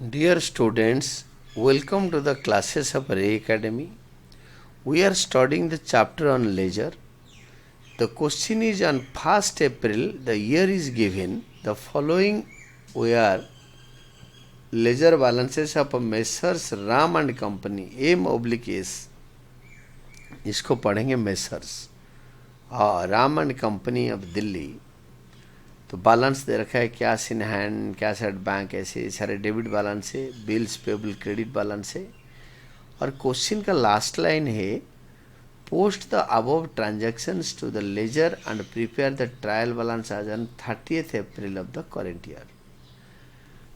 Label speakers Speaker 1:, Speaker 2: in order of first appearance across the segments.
Speaker 1: Dear students, welcome to the classes of Ray Academy. We are studying the chapter on ledger. The question is on 1st April, the year is given. The following were ledger balances of Messrs Ram and Company, M/S. इसको पढ़ेंगे messrs Ram and company of Delhi. तो balance दे रखा है, cash in hand, cash at bank, ऐसे सारे debit balance है, bills payable credit balance है। और क्वेश्चन का लास्ट लाइन है, post the above transactions to the ledger and prepare the trial balance as on 30th April of the current year.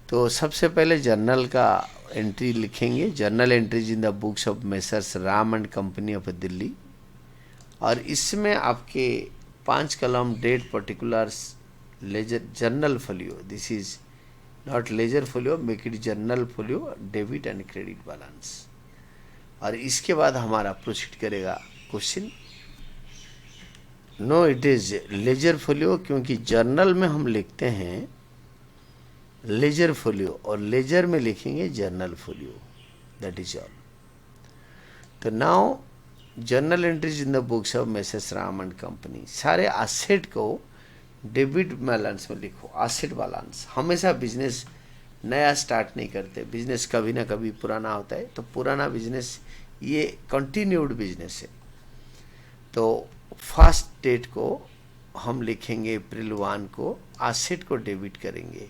Speaker 1: तो सबसे पहले जर्नल का एंट्री लिखेंगे, journal entries in the books of messrs Ram and company of Delhi. और इसमें आपके 5 column date particulars ledger journal folio, this is not ledger folio, make it journal folio, debit and credit balance. और इसके बाद हमारा proceed करेगा question. No, it is ledger folio, क्योंकि journal में हम लिखते हैं लेजर फोलियो और लेजर में लिखेंगे journal folio, that is all. तो now journal entries in the books of messrs Ram and company. सारे एसेट को डेबिट बैलेंस में लिखो, एसेट बैलेंस। हमेशा बिजनेस नया स्टार्ट नहीं करते, बिजनेस कभी ना कभी पुराना होता है। तो पुराना बिजनेस ये कंटिन्यूड बिजनेस है। तो फर्स्ट डेट को हम लिखेंगे अप्रैल 1 को, एसेट को डेबिट करेंगे,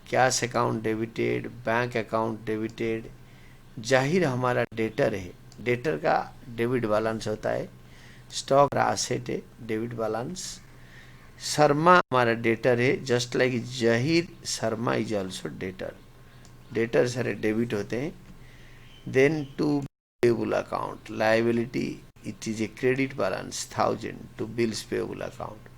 Speaker 1: cash account debited, bank account debited. जाहिर हमारा डेटर है, डेटर का डेबिट बैलेंस होता है, स्टॉक एसेट है, डेबिट बैलेंस। शर्मा हमारा डेटर है, just like Zaheer Sharma is also debtor, debtor सारे डेबिट होते हैं। Then to payable account liability, it is a credit balance 1000 to bills payable account.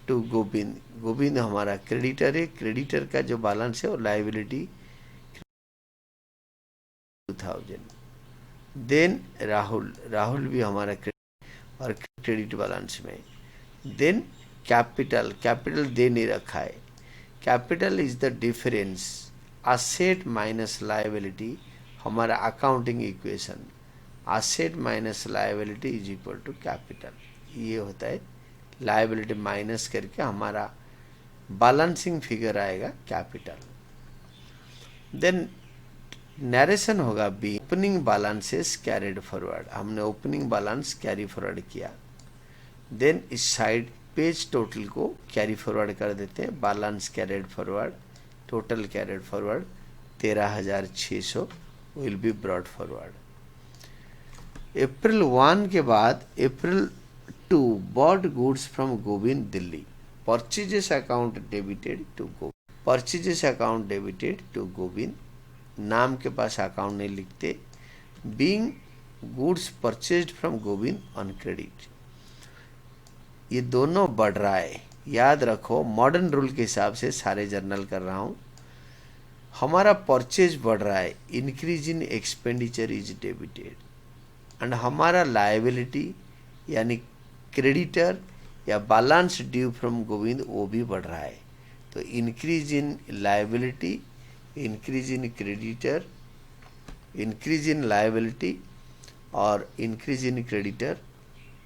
Speaker 1: To Govind, Govind हमारा क्रेडिटर है, क्रेडिटर का जो बैलेंस है वो लाइबिलिटी 2000। देन राहुल, राहुल भी हमारा क्रेडिट और क्रेडिट बैलेंस में। देन कैपिटल, कैपिटल दे नहीं रखा है, capital is the difference asset minus liability, हमारा accounting equation, asset minus liability is equal to capital. ये होता है लायबिलिटी माइनस करके हमारा बैलेंसिंग फिगर आएगा कैपिटल। देन नरेशन होगा be, opening balances carried forward, हमने ओपनिंग बैलेंस कैरी फॉरवर्ड किया। देन इस साइड पेज टोटल को कैरी फॉरवर्ड कर देते हैं, balance carried forward, total carried forward 13,600 will be brought forward. April 1 के बाद April 2 bought goods from Govind Delhi, purchases account debited to Govind, purchases account debited to Govind, नाम के पास अकाउंट नहीं लिखते। Being goods purchased from Govind on credit, ये दोनों बढ़ रहा है, याद रखो मॉडर्न रूल के हिसाब से सारे जर्नल कर रहा हूँ। हमारा परचेज बढ़ रहा है, increase in expenditure is debited, and हमारा लायबिलिटी यानी क्रेडिटर या बैलेंस ड्यू फ्रॉम गोविंद वो भी बढ़ रहा है। तो increase in liability, increase in creditor, increase in liability और increase in creditor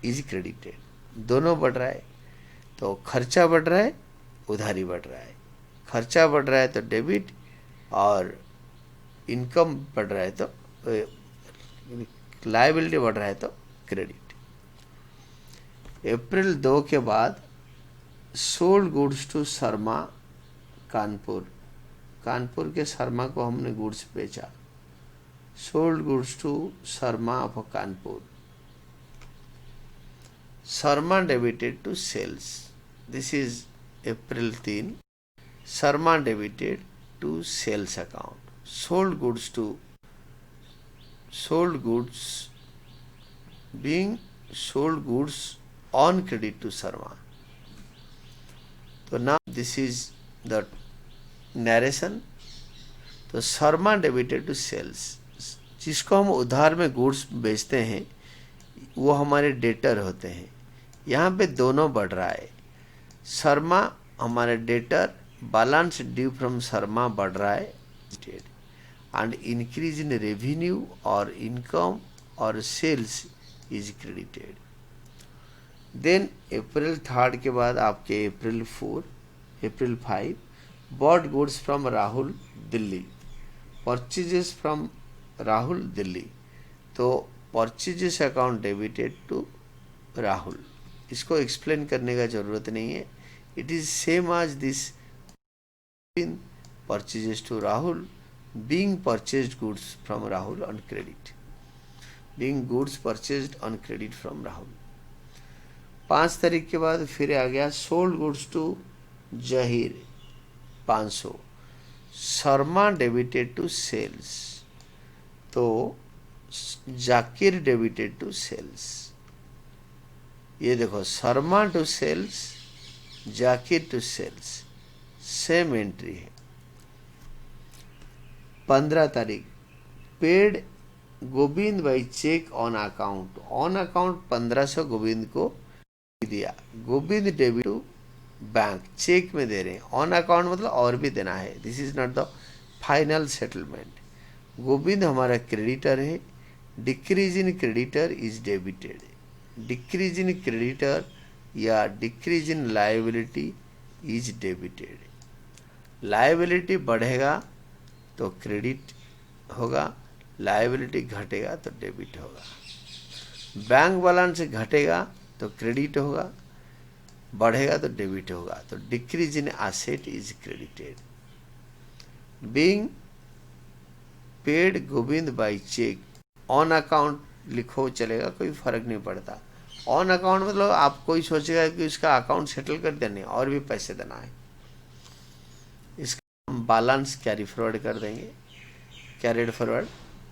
Speaker 1: is credited, दोनों बढ़ रहा है। तो खर्चा बढ़ रहा है, उधारी बढ़ रहा है, खर्चा बढ़ रहा है तो डेबिट, और इनकम बढ़ रहा है तो लायबिलिटी बढ़ रहा है तो क्रेडिट। अप्रैल 2 के बाद sold goods to Sharma Kanpur, Kanpur के शर्मा को हमने गुड्स बेचा, sold goods to Sharma of Kanpur, Sharma debited to sales, this is April 3, Sharma debited to sales account, sold goods to, sold goods being sold goods on credit to Sharma. तो now this is the narration. तो Sharma debited to sales, जिसको हम उधार में goods बेचते हैं वो हमारे डेटर होते हैं। यहाँ पे दोनों बढ़ रहा है, शर्मा हमारे debtor, balance due from Sharma बढ़ रहा है and increase in revenue or income or sales is credited. Then April 3rd के बाद आपके April 5 bought goods from Rahul Delhi, purchases from Rahul Delhi, तो purchases account debited to Rahul. इसको एक्सप्लेन करने का जरूरत नहीं है. It is same as this purchases to Rahul being purchased goods from Rahul on credit, being goods purchased on credit from Rahul. 5 तारीख के बाद फिर आ गया sold goods to Zaheer 500, Sharma debited to sales, तो जाकिर डेबिटेड टू सेल्स. ये देखो Sharma to sales, Zakir to sales, same entry है. 15 तारीख paid Govind by cheque on account. On account 1500 Govind को दिया, Govind debit to bank, cheque में दे रहे हैं. ऑन अकाउंट मतलब और भी देना है. This is not the final settlement. Govind हमारा क्रेडिटर है. Decrease in creditor is debited. Decrease in creditor या decrease in liability is debited. Liability बढ़ेगा तो क्रेडिट होगा, लायबिलिटी घटेगा तो डेबिट होगा. बैंक बैलेंस घटेगा तो क्रेडिट होगा, बढ़ेगा तो डेबिट होगा. तो decrease in asset is credited. Being paid Govind by cheque, on account लिखो चलेगा, कोई फर्क नहीं पड़ता. ऑन अकाउंट मतलब आप कोई सोचेगा कि उसका अकाउंट सेटल कर देने और भी पैसे देना है, इसका हम बैलेंस कैरी फॉरवर्ड कर देंगे, कैरिड फॉरवर्ड,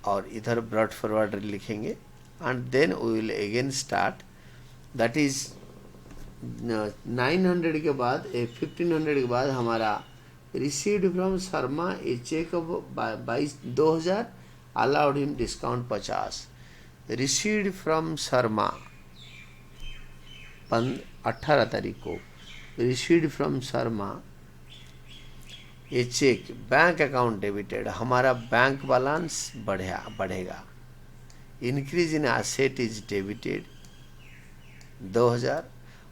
Speaker 1: और इधर ब्रॉट फॉरवर्ड लिखेंगे. And then we will again start. That is 900 के बाद 1500 के बाद हमारा received from Sharma a cheque of 2000 allowed him discount 50. received from Sharma 18 तारीख को received from शर्मा ये चेक बैंक अकाउंट डेबिटेड, हमारा बैंक बैलेंस बढ़ेगा. Increase in asset is debited 2000,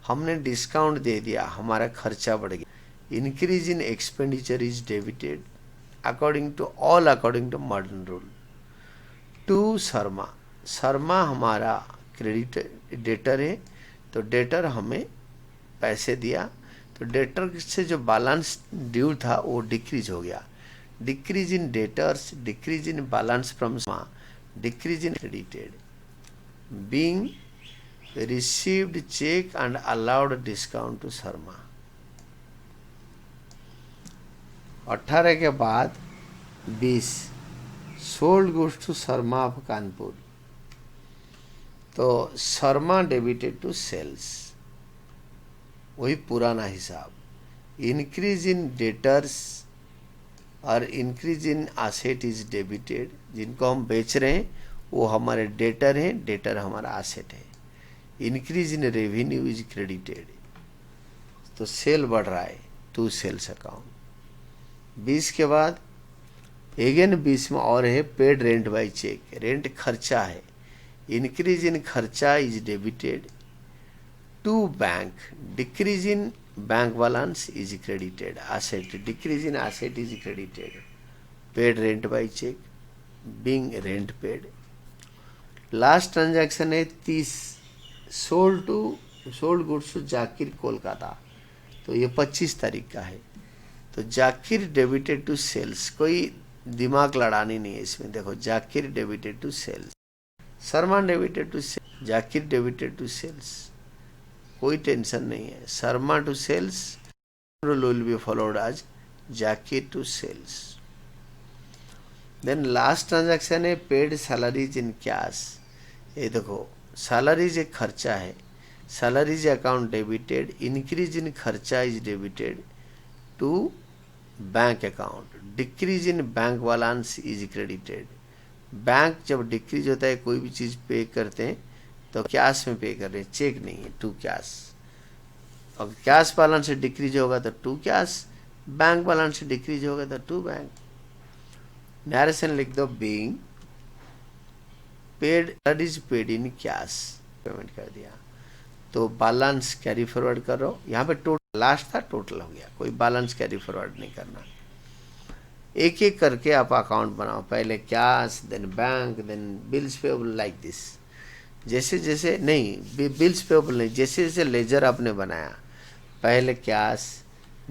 Speaker 1: हमने डिस्काउंट दे दिया, हमारा खर्चा बढ़ गया. Increase in expenditure is debited according to modern rule. To Sharma, Sharma हमारा क्रेडिट डेटर है, तो डेटर हमें पैसे दिया, तो डेटर से जो बैलेंस ड्यू था वो डिक्रीज हो गया. Decrease in debtors, decrease in balance from Sharma, decrease in credited. Being received cheque and allowed discount to Sharma. 18 के बाद 20 sold goods to Sharma of Kanpur, तो शर्मा डेबिटेड टू सेल्स, वही पुराना हिसाब. इंक्रीज इन डेटर्स और increase in asset is debited. जिनको हम बेच रहे हैं वो हमारे डेटर हैं, डेटर हमारा एसेट है. Increase in revenue is credited, तो सेल बढ़ रहा है, टू सेल्स अकाउंट. 20 के बाद अगेन 20 में और है paid rent by cheque, rent खर्चा है. इंक्रीज इन खर्चा is debited to bank. Decrease in bank balance is credited. Asset, decrease in asset is credited. Paid rent by cheque, being rent paid. Last transaction है 30 sold goods to Zakir Kolkata, तो ये 25 तारीख का है. तो जाकिर डेबिटेड टू सेल्स, कोई दिमाग लड़ानी नहीं है इसमें. देखो Zakir debited to sales, Sharma debited to sales, Zakir debited to sales, कोई टेंशन नहीं है. Sharma to sales rule will be followed as Zakir to sales. Then last transaction है पेड सैलरीज इन कैश. ये देखो सैलरीज एक खर्चा है, salaries account debited. Increase in खर्चा is debited to bank account. Decrease in bank balance is credited. Bank जब decrease होता है कोई भी चीज़ पे करते हैं तो कैश में पे कर रहे हैं, चेक नहीं है, टू कैश. और कैश बैलेंस से डिक्रीज होगा तो टू कैश, बैंक बैलेंस से डिक्रीज होगा तो टू बैंक. नरेशन लिख दो being paid, that is paid in cash, payment कर दिया। तो बैलेंस कैरी फॉरवर्ड करो, यहाँ पे टोटल लास्ट था, टोटल हो गया, कोई बैलेंस कैरी फॉरवर्ड नहीं करना। एक एक करके आप अकाउंट बनाओ, पहले cash, then bank, then bills payable, like this. जैसे जैसे नहीं, बिल्स पेएबल नहीं, जैसे जैसे लेजर आपने बनाया, पहले कैश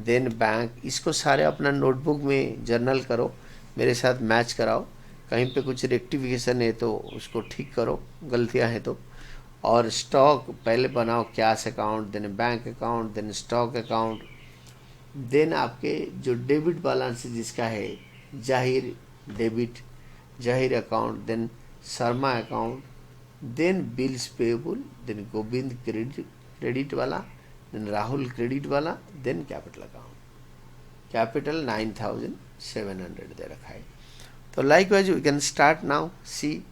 Speaker 1: देन बैंक, इसको सारे अपना नोटबुक में जर्नल करो, मेरे साथ मैच कराओ, कहीं पे कुछ रेक्टिफिकेशन है तो उसको ठीक करो, गलतियां हैं तो। और स्टॉक पहले बनाओ, cash account, then bank account, then stock account, then आपके जो डेबिट बैलेंस जिसका है Zaheer debit, Zaheer account, then Sharma account, then bills payable, then Govind credit वाला, देन राहुल क्रेडिट वाला, देन कैपिटल अकाउंट, कैपिटल 9700 दे रखा है। तो likewise we can start now see.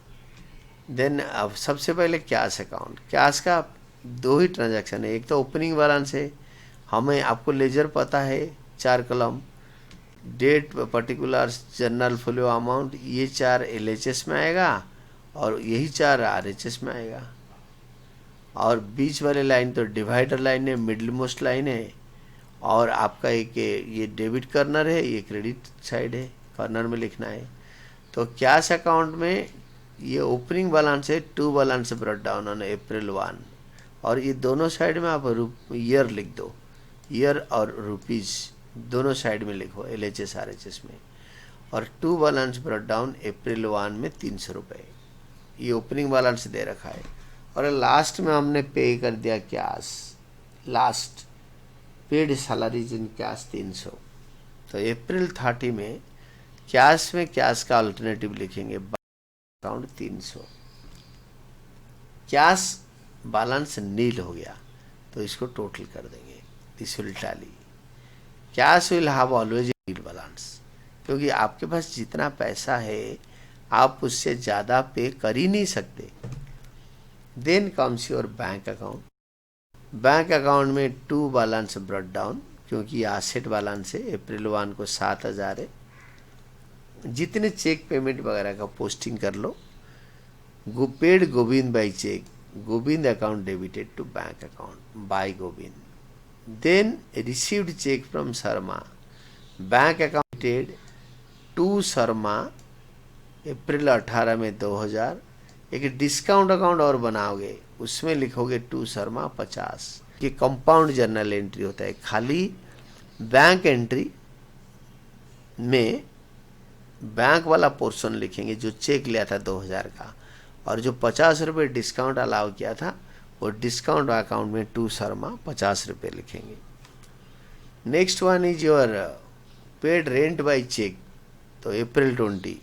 Speaker 1: Then अब सबसे पहले कैश अकाउंट, कैश का दो ही ट्रांजैक्शन है, एक तो ओपनिंग बैलेंस है, हमें आपको लेजर पता है 4 column, date particular journal folio amount, ये 4 LHS में आएगा और यही 4 RHS में आएगा। और बीच वाले लाइन तो डिवाइडर लाइन है, मिडिल मोस्ट लाइन है, और आपका एक ये डेबिट कर्नर है, ये क्रेडिट साइड है, कर्नर में लिखना है। तो कैश अकाउंट में ये ओपनिंग बैलेंस है, 2 balance brought down on April 1, और ये दोनों साइड में आप ईयर लिख दो, ईयर और रुपीज़ दोनों साइड में लिखो LHS RHS में। और 2 बैलेंस ब्रॉट डाउन April 1 में 300 रुपये, ये ओपनिंग बैलेंस दे रखा है। और लास्ट में हमने पे कर दिया cash, last paid salaries in cash 300। तो April 30 में कैश का अल्टरनेटिव लिखेंगे अकाउंट 300, कैश बैलेंस नील हो गया तो इसको टोटल कर देंगे, this will tally. Cash will have always nil balance, क्योंकि आपके पास जितना पैसा है आप उससे ज़्यादा पे कर ही नहीं सकते। Then comes your bank account, bank account में 2 बैलेंस ब्रॉट डाउन, क्योंकि एसेट बैलेंस है, April 1 को 7000 है। जितने चेक पेमेंट वगैरह का पोस्टिंग कर लो, paid Govind by cheque, Govind account debited to bank account by Govind. Then received cheque from Sharma, bank accounted to Sharma April 18 में 2000। एक डिस्काउंट अकाउंट और बनाओगे, उसमें लिखोगे टू शर्मा 50। ये कंपाउंड जर्नल एंट्री होता है, खाली बैंक एंट्री में बैंक वाला पोर्शन लिखेंगे जो चेक लिया था 2000 का, और जो 50 रुपये डिस्काउंट अलाउ किया था वो डिस्काउंट अकाउंट में टू शर्मा 50 रुपये लिखेंगे। Next one is your paid rent by cheque, तो April 20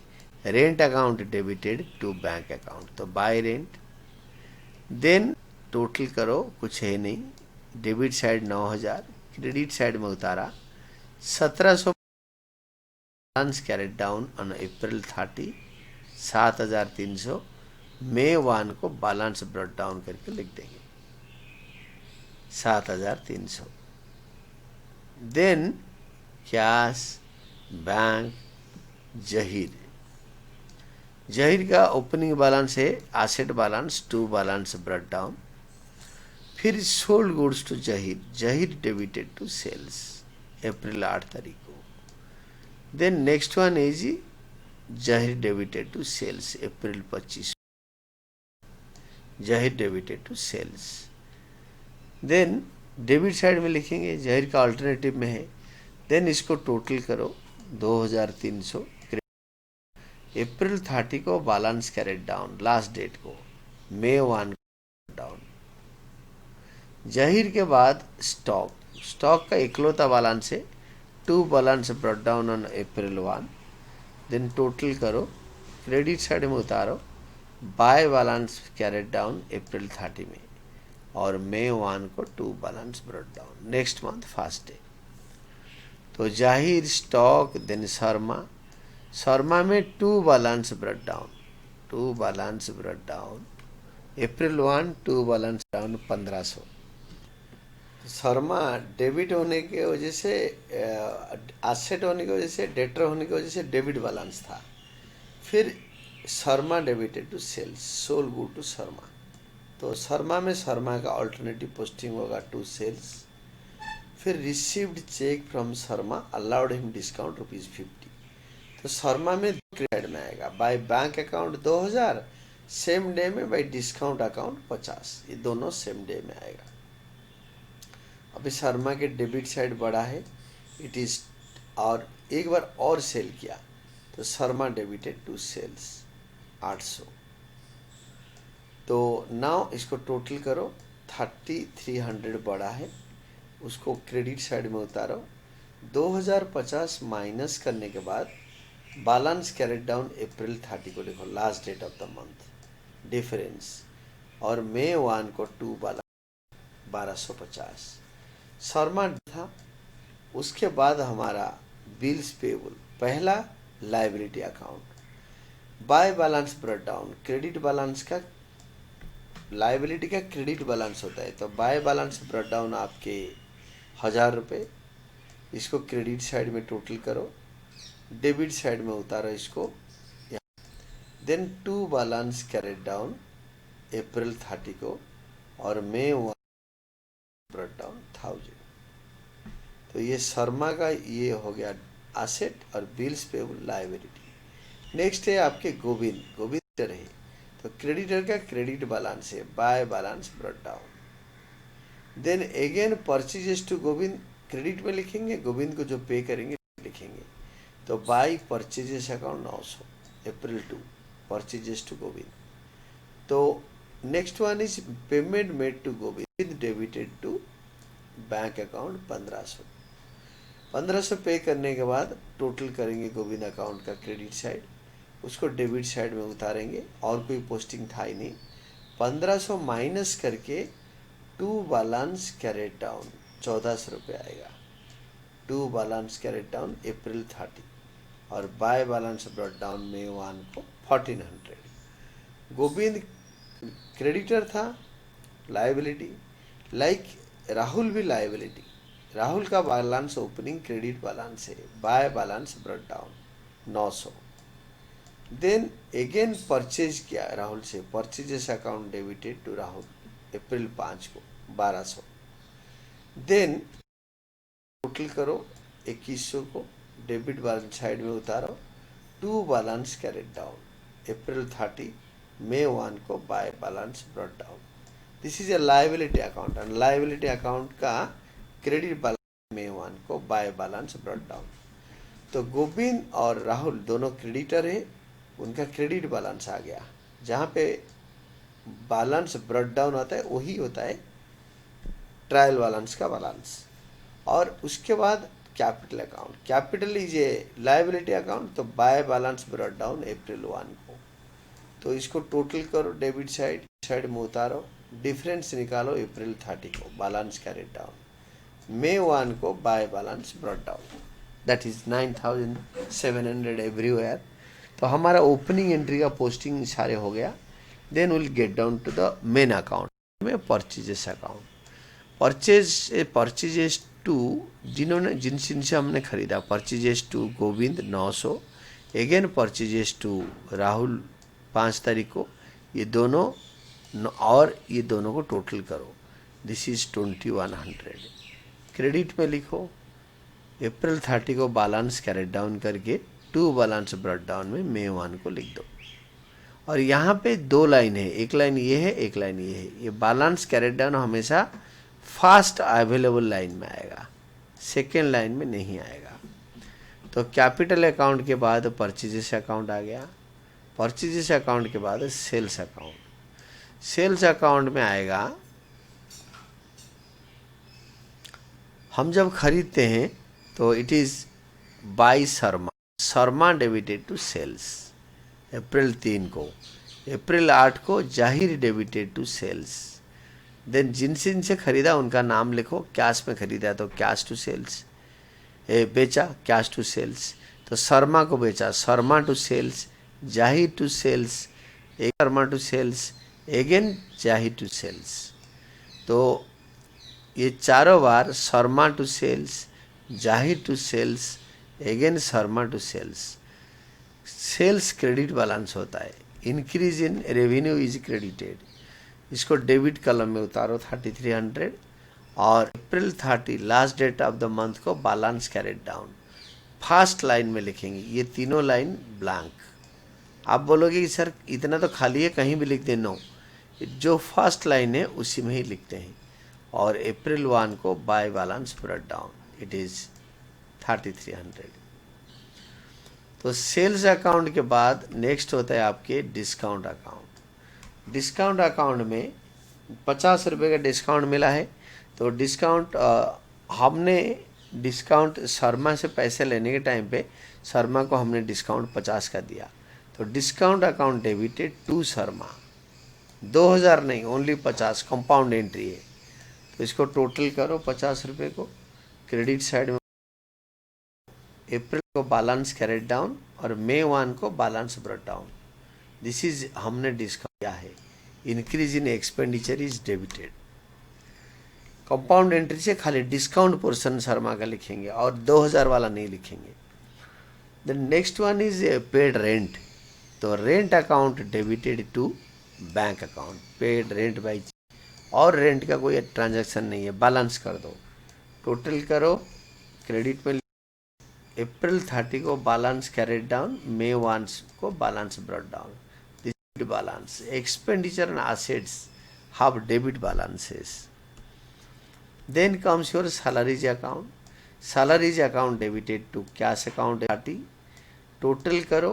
Speaker 1: rent account debited to bank account, तो बाय रेंट। देन टोटल करो, कुछ है नहीं, डेबिट साइड 9000, क्रेडिट साइड में उतारा 1700, balance carried down on April 30 7300, May 1 को बैलेंस ब्रॉट डाउन करके लिख देंगे 7300। Then cash, bank, Zaheer, Zaheer का ओपनिंग बैलेंस है asset balance, 2 balance brought down. फिर sold goods to Zaheer, Zaheer debited to sales April 8 तारीख को। Then next one is Zaheer debited to sales April 25, Zaheer debited to sales. Then debit side में लिखेंगे, जहीर का alternative में है। देन इसको टोटल करो 2300, April 30 को balance carried down, last date को May 1 डाउन। जहीर के बाद स्टॉक, स्टॉक का इकलौता बैलेंस है, 2 balance brought down on April 1। Then total करो, क्रेडिट साइड में उतारो, by balance carried down April 30 में, और May 1 को 2 balance brought down, next month first day. तो जाहिर, स्टॉक, देन शर्मा, शर्मा में 2 balance brought down, 2 balance brought down April 1, 2 balance down 1500। Sharma debit होने की वजह से, एसेट होने की वजह से, डेटर होने की वजह से डेबिट बैलेंस था, फिर Sharma debited to sales, sold go to Sharma. तो शर्मा में शर्मा का ऑल्टरनेटिव पोस्टिंग होगा टू सेल्स। फिर received cheque from Sharma allowed him discount ₹50। तो शर्मा में क्रेडिट में आएगा, by bank account 2000, same day में बाय डिस्काउंट अकाउंट 50, ये दोनों सेम डे में आएगा। अभी शर्मा के डेबिट साइड बड़ा है, इट इज, और एक बार और सेल किया तो शर्मा डेबिटेड टू सेल्स 800। तो नाउ इसको टोटल करो, 3300 बड़ा है, उसको क्रेडिट साइड में उतारो। 2050 माइनस करने के बाद बैलेंस कैरेट डाउन अप्रैल 30 को लिखो, last date of the month difference, और मई 1 को 2 बैलेंस 1250 शर्मा था। उसके बाद हमारा बिल्स पेबल, पहला liability account, bye balance brought down, credit balance का, लाइबिलिटी का क्रेडिट बैलेंस होता है, तो बाय बैलेंस ब्रॉट डाउन आपके 1000 रुपये, इसको क्रेडिट साइड में टोटल करो, डेबिट साइड में उतारो इसको। Then to balance carried down April 30 को, और मई 1 ब्रॉट डाउन 1000। तो ये शर्मा का ये हो गया एसेट और बिल्स पेबल लाइबिलिटी। नेक्स्ट है आपके गोविंद, गोविंद है, तो क्रेडिटर का क्रेडिट बैलेंस है, by balance brought down. Then again purchases to Govind, credit में लिखेंगे, गोविंद को जो पे करेंगे लिखेंगे, तो by purchases account 900 April 2 purchases to Govind. तो next one is payment made to Govind debited to bank account 1500 pay करने के बाद टोटल करेंगे गोविंद अकाउंट का क्रेडिट साइड, उसको डेबिट साइड में उतारेंगे, और कोई पोस्टिंग था ही नहीं। 1500 माइनस करके टू बैलेंस कैरेट डाउन 1400 रुपये आएगा, to balance carried down April 30, और बाय बैलेंस ब्रॉट डाउन मई 1 को 1400। गोविंद क्रेडिटर था, लाइबिलिटी, लाइक राहुल भी लाइबिलिटी, राहुल का बैलेंस ओपनिंग क्रेडिट बैलेंस है, by balance brought down 900। Then again purchase किया राहुल से, purchases account debited to Rahul April 5 को 1200। देन टोटल करो 2100 को, डेबिट बैलेंस साइड में उतारो, to balance carried down April 30, मई 1 को by balance brought down. This is a liability account, and liability account का credit balance मई 1 को बाय बैलेंस ब्रॉट डाउन। तो गोविंद और राहुल दोनों क्रेडिटर है, उनका क्रेडिट बैलेंस आ गया, जहाँ पे बैलेंस ब्रॉट डाउन होता है वही होता है ट्रायल बैलेंस का बैलेंस। और उसके बाद capital account, capital is a liability account, तो बाय बैलेंस ब्रॉट डाउन अप्रैल 1 को। तो इसको टोटल करो, डेबिट साइड में उतारो, डिफरेंस निकालो अप्रैल 30 को, बैलेंस कैरेट डाउन, मई 1 को by balance brought down, that is 9700 everywhere. तो हमारा ओपनिंग एंट्री का पोस्टिंग सारे हो गया। Then will get down to the main account में परचेजेस अकाउंट, परचेजेस टू जिनसे हमने खरीदा, purchases to Govind 900, again purchases to Rahul 5 तारीख को, ये दोनों और ये दोनों को टोटल करो, दिस इज 2100। क्रेडिट में लिखो अप्रैल 30 को बैलेंस कैरेट डाउन करके टू बैलेंस ब्रॉट डाउन में मई 1 को लिख दो। और यहाँ पे 2 लाइन है, एक लाइन ये है, एक लाइन ये है। ये बैलेंस कैरेट डाउन हमेशा फास्ट अवेलेबल लाइन में आएगा, सेकेंड लाइन में नहीं आएगा। तो कैपिटल अकाउंट के बाद परचेजेस अकाउंट आ गया, परचेजेस अकाउंट के बाद सेल्स अकाउंट, सेल्स अकाउंट में आएगा, हम जब खरीदते हैं तो it is by Sharma, Sharma debited to sales April 3 को, अप्रैल 8 को जाहिर डेबिटेड टू सेल्स। देन जिनसे खरीदा उनका नाम लिखो, कैश में खरीदा तो कैश टू सेल्स, बेचा कैश टू सेल्स, तो शर्मा को बेचा Sharma to sales, Zaheer to sales, Sharma to sales, again Zaheer to sales. तो ये चारों बार Sharma to sales, Zaheer to sales, again Sharma to sales. Sales credit balance होता है, increase in revenue is credited, इसको डेबिट कॉलम में उतारो 3300, और April 30 last date of the month को balance carried down first line में लिखेंगे। ये तीनों लाइन ब्लैंक। आप बोलोगे कि सर इतना तो खाली है, कहीं भी लिख दे, नो, जो फर्स्ट लाइन है उसी में ही लिखते हैं। और अप्रैल 1 को by balance brought down, it is 3300। तो सेल्स अकाउंट के बाद नेक्स्ट होता है आपके डिस्काउंट अकाउंट। डिस्काउंट अकाउंट में 50 रुपये का डिस्काउंट मिला है, तो डिस्काउंट हमने डिस्काउंट शर्मा से पैसे लेने के टाइम पे शर्मा को हमने डिस्काउंट 50 का दिया, तो discount account debited to Sharma, 2000 नहीं, ओनली 50, कंपाउंड एंट्री है। तो इसको टोटल करो 50 रुपये को, क्रेडिट साइड में अप्रैल को बैलेंस कैरेड डाउन और मई 1 को balance brought down. This is हमने डिस्काउंट किया है, increase in expenditure is debited. Compound entry से खाली डिस्काउंट पोर्शन शर्मा का लिखेंगे और 2000 वाला नहीं लिखेंगे। The next one is paid rent, तो rent account debited to bank account, paid rent by, और रेंट का कोई ट्रांजैक्शन नहीं है, बैलेंस कर दो, टोटल करो, क्रेडिट में अप्रैल 30 को बैलेंस कैरेड डाउन, मई 1 को balance brought down, this balance. Expenditure and assets have debit balances. Then comes your salaries account. Salaries account debited to cash account 30, total करो,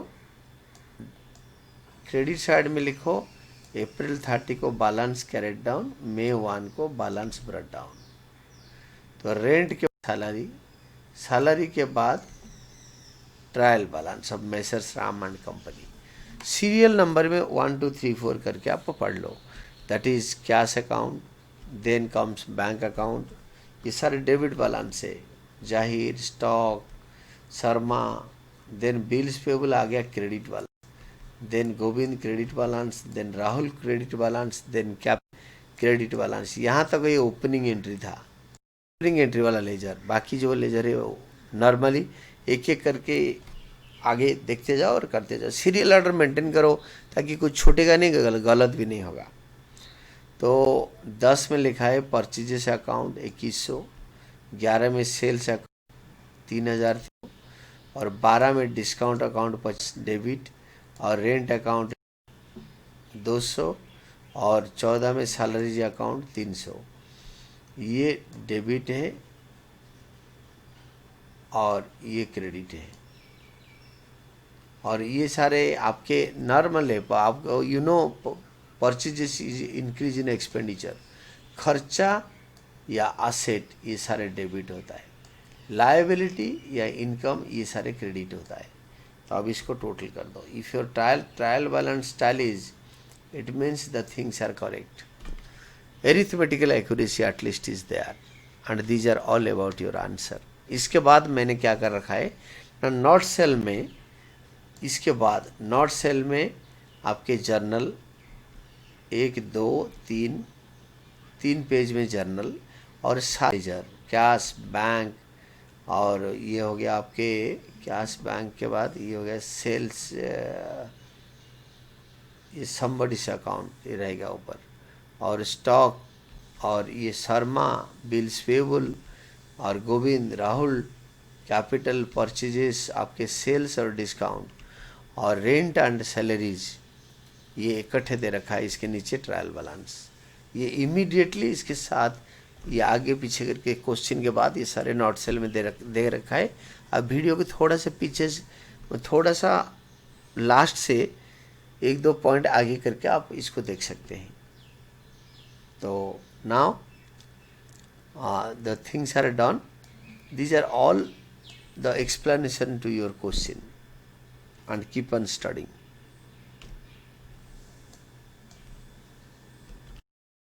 Speaker 1: क्रेडिट साइड में लिखो अप्रैल 30 को बैलेंस कैरेड डाउन, मई 1 को balance brought down. तो rent के salary, salary के बाद trial balance of messrs Ram and company, serial number में 1 2 3 4 करके आपको पढ़ लो, that is cash account, then comes bank account, ये सारे डेबिट बैलेंस है, Zahir, stock, Sharma, then bills payable आ गया credit balance, then Govind credit balance, then Rahul credit balance, then cap credit balance. यहाँ तक ये ओपनिंग एंट्री था, ओपनिंग एंट्री वाला लेजर। बाकी जो लेजर है वो नॉर्मली एक एक करके आगे देखते जाओ और करते जाओ, सीरियल ऑर्डर मेंटेन करो ताकि कुछ छूटेगा नहीं, गलत भी नहीं होगा। तो 10 में लिखा है परचेजेस अकाउंट 2100, 11 में सेल्स अकाउंट 3000 और 12 में डिस्काउंट अकाउंट डेबिट और रेंट अकाउंट 200 और 14 में सैलरीज अकाउंट 300, ये डेबिट है और ये क्रेडिट है। और ये सारे आपके नॉर्मल है, आप you know purchases is increase in expenditure, खर्चा या असेट ये सारे डेबिट होता है, लायबिलिटी या इनकम ये सारे क्रेडिट होता है। तो अब इसको टोटल कर दो। If your trial balance tallies, it means the things are correct, arithmetical accuracy at least is there, and these are all about your answer. इसके बाद मैंने क्या कर रखा है, नॉट सेल में, इसके बाद नॉट सेल में आपके जर्नल 1 2 3 पेज में जर्नल और सारे लेजर, कैश, बैंक, और ये हो गया आपके कैश, बैंक के बाद ये हो गया सेल्स, ये समबडीज अकाउंट ये रहेगा ऊपर, और स्टॉक, और ये शर्मा बिल्स पेबल, और गोविंद, राहुल कैपिटल, परचेजेस आपके सेल्स और डिस्काउंट, और रेंट एंड सैलरीज ये इकट्ठे दे रखा है। इसके नीचे ट्रायल बैलेंस, ये इमीडिएटली इसके साथ ये आगे पीछे करके क्वेश्चन के बाद ये सारे नॉट सेल में दे रखा है। अब वीडियो के थोड़ा सा पीछे, थोड़ा सा लास्ट से 1-2 पॉइंट आगे करके आप इसको देख सकते हैं। तो now the things are done, these are all the explanation to your question, and keep on studying.